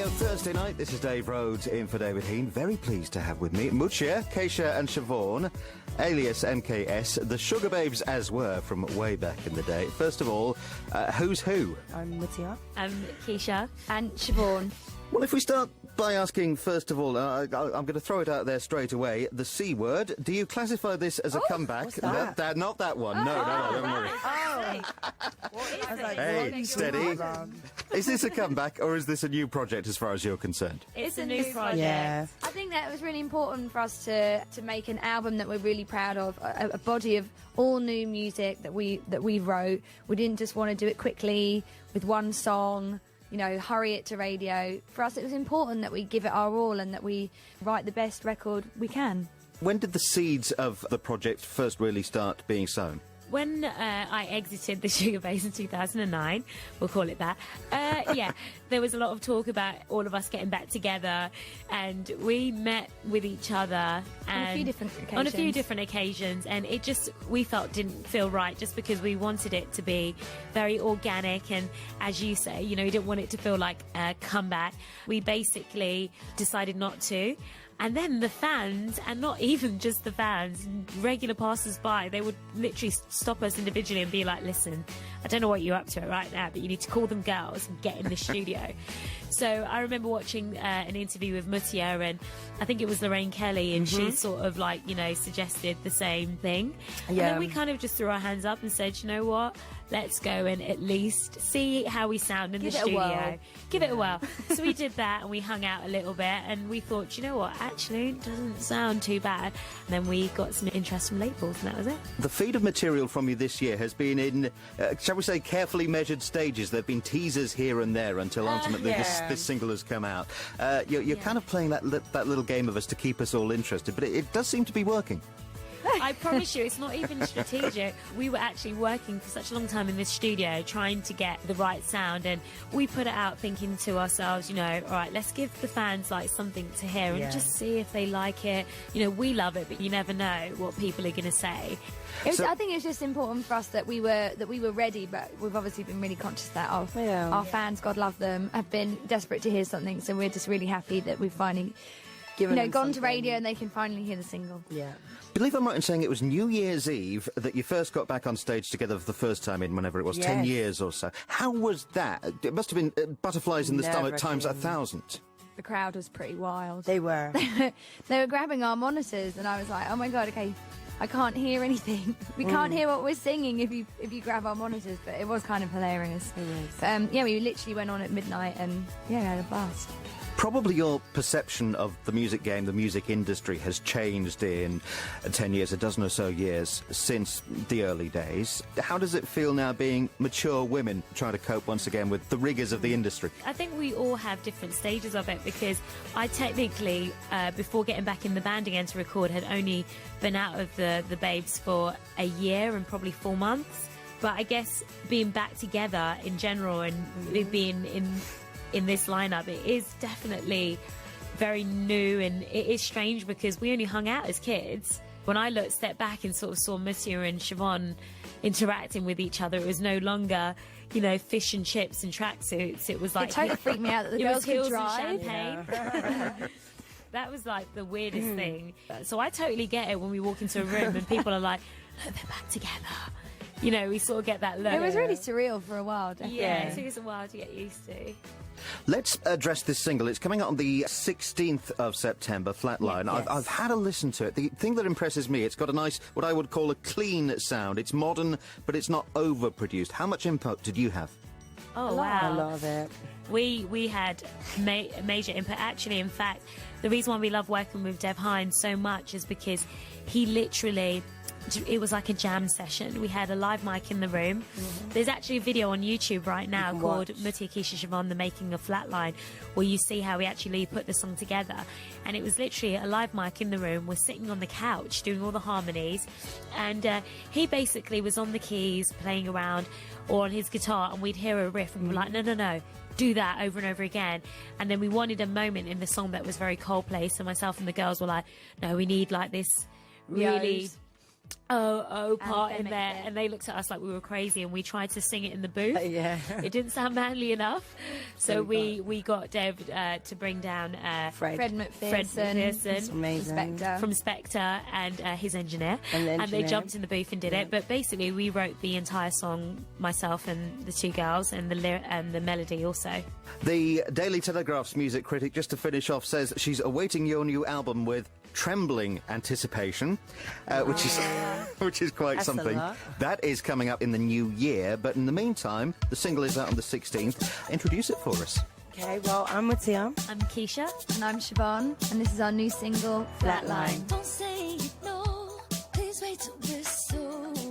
Radio Thursday night. This is Dave Rhodes in for David Hynes. Very pleased to have with me Mutya, Keisha and Siobhan, alias MKS, the Sugababes as were from way back in the day. First of all, who's who? I'm Mutya. I'm Keisha and Siobhan. Well, if we start by asking, first of all, I'm going to throw it out there straight away, the C word. Do you classify this as a comeback? What's that? Not that one. No, don't worry. Hey, steady. Is this a comeback or is this a new project as far as you're concerned? It's a new project. Yeah. I think that it was really important for us to make an album that we're really proud of, a body of all new music that we wrote. We didn't just want to do it quickly with one song, you know, hurry it to radio. For us, it was important that we give it our all and that we write the best record we can. When did the seeds of the project first really start being sown? When I exited the Sugababes in 2009, we'll call it that, there was a lot of talk about all of us getting back together, and we met with each other On a few different occasions. And it just, we felt, didn't feel right, just because we wanted it to be very organic, and as you say, you know, you didn't want it to feel like a comeback. We basically decided not to. And then the fans, and not even just the fans, regular passers-by, they would literally stop us individually and be like, listen, I don't know what you're up to right now, but you need to call them girls and get in the studio. So I remember watching an interview with Mutya, and I think it was Lorraine Kelly, and she sort of like, you know, suggested the same thing. And then we kind of just threw our hands up and said, you know what, let's go and at least see how we sound in the studio. Give it a whirl. So we did that, and we hung out a little bit, and we thought, you know what, actually it doesn't sound too bad. And then we got some interest from labels, and that was it. The feed of material from you this year has been in, shall we say, carefully measured stages. There have been teasers here and there until ultimately this single has come out. You're kind of playing that little game of us to keep us all interested, but it does seem to be working. I promise you, it's not even strategic. We were actually working for such a long time in this studio trying to get the right sound, and we put it out thinking to ourselves, you know, all right, let's give the fans like something to hear and just see if they like it. You know, we love it, but you never know what people are going to say. I think it was just important for us that we were ready, but we've obviously been really conscious that our fans, God love them, have been desperate to hear something. So we're just really happy that we've finally gone to radio and they can finally hear the single. Yeah. I believe I'm right in saying it was New Year's Eve that you first got back on stage together for the first time in whenever it was, 10 years or so. How was that? It must have been butterflies in the stomach times 1,000. The crowd was pretty wild. They were. They were grabbing our monitors, and I was like, oh my God, okay, I can't hear anything. We can't hear what we're singing if you grab our monitors, but it was kind of hilarious. It was. But, we literally went on at midnight and, had a blast. Probably your perception of the music game, the music industry, has changed in 10 years, a dozen or so years since the early days. How does it feel now being mature women trying to cope once again with the rigours of the industry? I think we all have different stages of it, because I technically, before getting back in the band again to record, had only been out of the Babes for a year and probably 4 months. But I guess being back together in general and being in this lineup, it is definitely very new, and it is strange because we only hung out as kids. When I stepped back and sort of saw Mutya and Siobhan interacting with each other, it was no longer, you know, fish and chips and tracksuits. It was like, it totally freaked me out that the girls could drive. Champagne. That was like the weirdest thing. So I totally get it when we walk into a room and people are like, oh, they're back together. You know, we sort of get that look. It was really surreal for a while, definitely. Yeah, it took us a while to get used to. Let's address this single. It's coming out on the 16th of September, Flatline. Yes. I've had a listen to it. The thing that impresses me, it's got a nice, what I would call a clean sound. It's modern, but it's not overproduced. How much input did you have? Oh, wow. I love it. We had major input. Actually, in fact, the reason why we love working with Dev Hynes so much is because he literally... It was like a jam session. We had a live mic in the room. There's actually a video on YouTube right now called Mutya, Keisha, Siobhan, The Making of Flatline, where you see how we actually put the song together. And it was literally a live mic in the room. We're sitting on the couch doing all the harmonies. And he basically was on the keys playing around, or on his guitar, and we'd hear a riff and we're like, no, do that over and over again. And then we wanted a moment in the song that was very Coldplay. So myself and the girls were like, no, we need like this really... part in they there, mixed it. and they looked at us like we were crazy, and we tried to sing it in the booth. Yeah. It didn't sound manly enough, so we got Dev to bring down Fred. Fred McPherson, It's amazing. Spectre. from Spectre and his engineer, And the they engineer. jumped in the booth and did it. But basically, we wrote the entire song, myself and the two girls, and the melody also. The Daily Telegraph's music critic, just to finish off, says she's awaiting your new album with trembling anticipation, which is quite That's a something. lot. That is coming up in the new year, but in the meantime, the single is out on the 16th. Introduce it for us. Okay, well, I'm Mutya. I'm Keisha. And I'm Siobhan, and this is our new single, Flatline. Don't say no, please wait till we're sober.